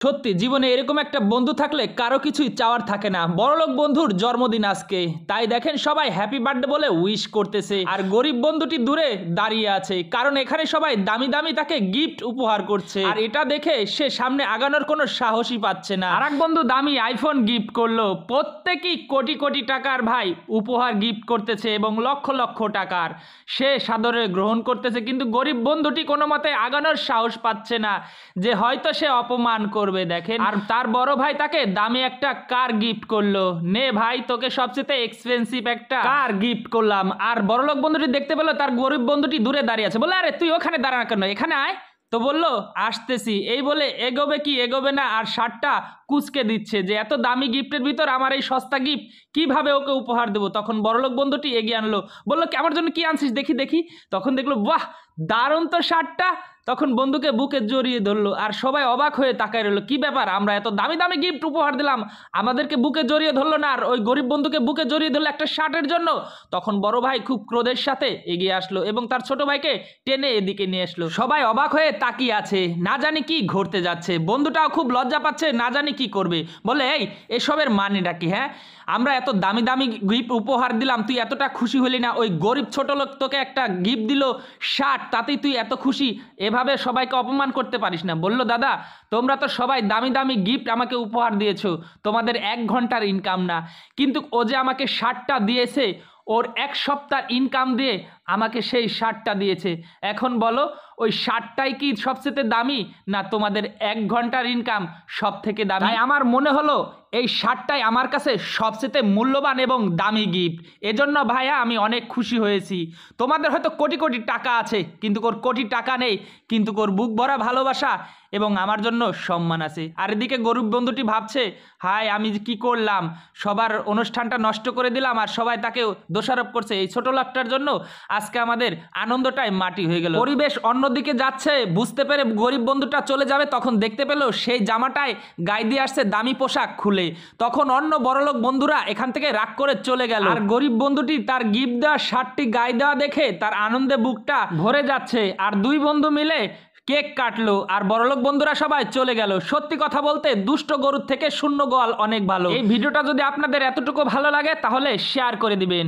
সত্যি জীবনে এরকম একটা বন্ধু থাকলে কারো কিছুই চাওয়ার থাকে না। বড়লোক বন্ধুর জন্মদিন আজকে, তাই দেখেন সবাই হ্যাপি বার্থডে বলে উইশ করতেছে, আর গরিব বন্ধুটি দূরে দাঁড়িয়ে আছে, কারণ এখানে সবাই দামি দামি তাকে গিফট উপহার করছে, আর এটা দেখে সে সামনে আগানোর কোনো সাহসই পাচ্ছে না। আর এক বন্ধু দামি আইফোন গিফট করলো, প্রত্যেকেই কোটি কোটি টাকার ভাই উপহার গিফট করতেছে এবং লক্ষ লক্ষ টাকার, সে সাদরে গ্রহণ করতেছে, কিন্তু গরিব বন্ধুটি কোনো মতে আগানোর সাহস পাচ্ছে না, যে হয়তো সে অপমান করবে। দেখেন, আর তার বড় ভাই তাকে দামি একটা কার গিফট করলো, নে ভাই তোকে সবচেয়ে এক্সপেন্সিভ একটা কার গিফট করলাম। আর বড়লোক বন্ধুটি দেখতে পেলো তার গরিব বন্ধুটি দূরে দাঁড়িয়ে আছে, বলে আরে তুই ওখানে দাঁড়া কেন, এখানে আয়। তো বললো আসতেছি, এই বলে এগোবে কি এগোবে না, আর শার্টটা কুচকে দিচ্ছে যে এত দামি গিফটের ভিতর আমার এই সস্তা গিফট কিভাবে ওকে উপহার দেবো। তখন বড়লোক বন্ধুটি এগিয়ে আনলো, বললো আমার জন্য কি আনছিস দেখি দেখি। তখন দেখলো বাহ দারুণ তো শার্টটা। তখন বন্ধুকে বুকে জড়িয়ে ধরলো, আর সবাই অবাক হয়ে তাকায় রইলো, কি ব্যাপার আমরা এত দামি দামি গিফট উপহার দিলাম, আমাদেরকে বুকে জড়িয়ে ধরলো না, আর ওই গরিব বন্ধুকে বুকে জড়িয়ে ধরলো একটা শার্টের জন্য। তখন বড় ভাই খুব ক্রোধের সাথে এগিয়ে আসলো এবং তার ছোট ভাইকে টেনে এদিকে নিয়ে আসলো। সবাই অবাক হয়ে তাকিয়ে আছে, না জানি কি ঘটতে যাচ্ছে। বন্ধুটাও খুব লজ্জা পাচ্ছে, না জানি কি করবে। বলে এই এসবের মানেটা কি? হ্যাঁ, আমরা এত দামি দামি গিফট উপহার দিলাম, তুই এতটা খুশি হলি না? ওই গরিব ছোট লোক তোকে একটা গিফট দিল শার্ট, তাতেই তুই এত খুশি? এভাবে সবাইকে অপমান করতে পারিস না। বলল দাদা তোমরা তো সবাই দামি দামি গিফট আমাকে উপহার দিয়েছো, তোমাদের 1 ঘন্টার ইনকাম না, কিন্তু ও যে আমাকে শার্টটা দিয়েছে ওর 1 সপ্তাহ ইনকাম দিয়ে আমাকে সেই শার্টটা দিয়েছে। এখন বলো ওই শার্টটাই কি সবচেয়ে দামি, না তোমাদের 1 ঘন্টার ইনকাম সব থেকে দামি? তাই আমার মনে হলো এই শার্টটাই আমার কাছে সবচেয়ে মূল্যবান এবং দামি গিফট। এজন্য ভাইয়া আমি অনেক খুশি হয়েছি। তোমাদের হয়তো কোটি কোটি টাকা আছে, কিন্তু ওর কোটি টাকা নেই, কিন্তু ওর বুক ভরা ভালোবাসা এবং আমার জন্য সম্মান আছে। আর এদিকে গরিব বন্ধুটি ভাবছে, হায় আমি কি করলাম, সবার অনুষ্ঠানটা নষ্ট করে দিলাম, আর সবাই তাকে দোষারোপ করছে এই ছোট লোকটার জন্য আজকে আমাদের আনন্দটাই মাটি হয়ে গেল। পরিবেশ অন্যদিকে যাচ্ছে, বুঝতে পেরে গরিব বন্ধুটা চলে যাবে, তখন দেখতে পেল সেই জামাটায় গায়ে দিয়ে আসছে দামি পোশাক খুলে। তখন অন্য বড়লোক বন্ধুরা এখান থেকে রাগ করে চলে গেল, আর গরিব বন্ধুটি তার গিফট দেওয়া শার্টটি গায়ে দেওয়া দেখে তার আনন্দে বুকটা ভরে যাচ্ছে। আর 2 বন্ধু মিলে কেক কাটলো, আর বড়লোক বন্ধুরা সবাই চলে গেল। সত্যি কথা বলতে দুষ্ট গরুর থেকে শূন্য গোয়াল অনেক ভালো। এই ভিডিওটা যদি আপনাদের এতটুকু ভালো লাগে তাহলে শেয়ার করে দিবেন।